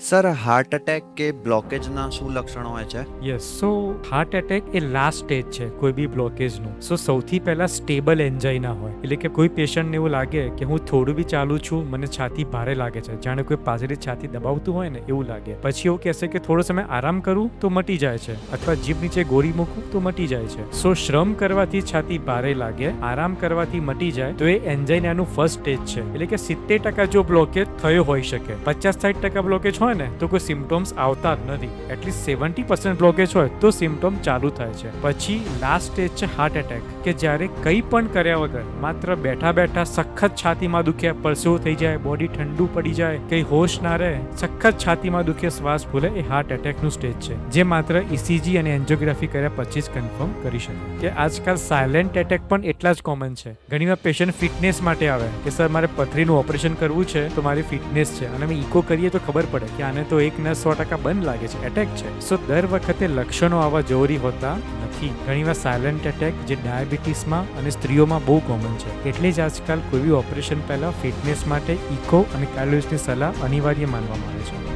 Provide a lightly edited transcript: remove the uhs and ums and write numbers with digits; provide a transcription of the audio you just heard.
Sir heart attack કે બ્લોકેજના શું લક્ષણો હોય છે? યસ, સો હાર્ટ એટેક એ લાસ્ટ સ્ટેજ છે કોઈ બી બ્લોકેજનું. સો સૌથી પહેલા સ્ટેબલ એન્જાઇના હોય, એટલે કે કોઈ પેશન્ટને એવું લાગે કે હું થોડું બી ચાલું છું, મને છાતી ભારે લાગે છે, જાણે કોઈ પાછળથી છાતી દબાવતું હોય ને એવું લાગે. પછી એવું કહેશે કે થોડો સમય આરામ કરું તો મટી જાય છે, અથવા જીભ નીચે ગોળી મૂકું તો મટી જાય છે. સો શ્રમ કરવાથી છાતી ભારે લાગે, આરામ કરવાથી મટી જાય, તો એ એન્જાઇનાનું ફર્સ્ટ સ્ટેજ છે. એટલે કે 70% જો બ્લોકેજ થયો હોઈ શકે, 50-60% બ્લોકેજ હોય ને તો કોઈ સિમ્ટમ્સ આવતા જ નથી. એટલીસ્ટ 70% બ્લોકેજ હોય તો સિમ્ટમ ચાલુ થાય છે. પછી લાસ્ટ સ્ટેજ છે હાર્ટ એટેક, કે જ્યારે કંઈ પણ કર્યા વગર માત્ર બેઠા બેઠા સખત છાતીમાં દુખે, પરસેવો થઈ જાય, બોડી ઠંડુ પડી જાય, કઈ હોશ ના રહે, સખત છાતીમાં દુખે, શ્વાસ ફૂલે, એ હાર્ટ એટેકનું સ્ટેજ છે, જે માત્ર ઇસીજી અને એન્જિયોગ્રાફી કર્યા પછી જ કન્ફર્મ કરી શકે. કે આજકાલ સાયલેન્ટ એટેક પણ એટલા જ કોમન છે. ઘણીવાર પેશન્ટ ફિટનેસ માટે આવે કે સર મારે પથરીનું ઓપરેશન કરવું છે તો મારી ફિટનેસ છે, અને અમે ઇકો કરીએ તો ખબર પડે કે આને તો 1% બંધ લાગે છે, એટેક છે. સો દર વખતે લક્ષણો આવવા જરૂરી હોતા નથી. ઘણીવાર સાયલેન્ટ એટેક જે ડાયાબિટીસમાં અને સ્ત્રીઓમાં બહુ કોમન છે, એટલે જ આજકાલ કોઈ બી ઓપરેશન પહેલા ફિટનેસ માટે ઇકો અને કાર્ડિયોલોજિસ્ટની સલાહ અનિવાર્ય માનવામાં આવે છે.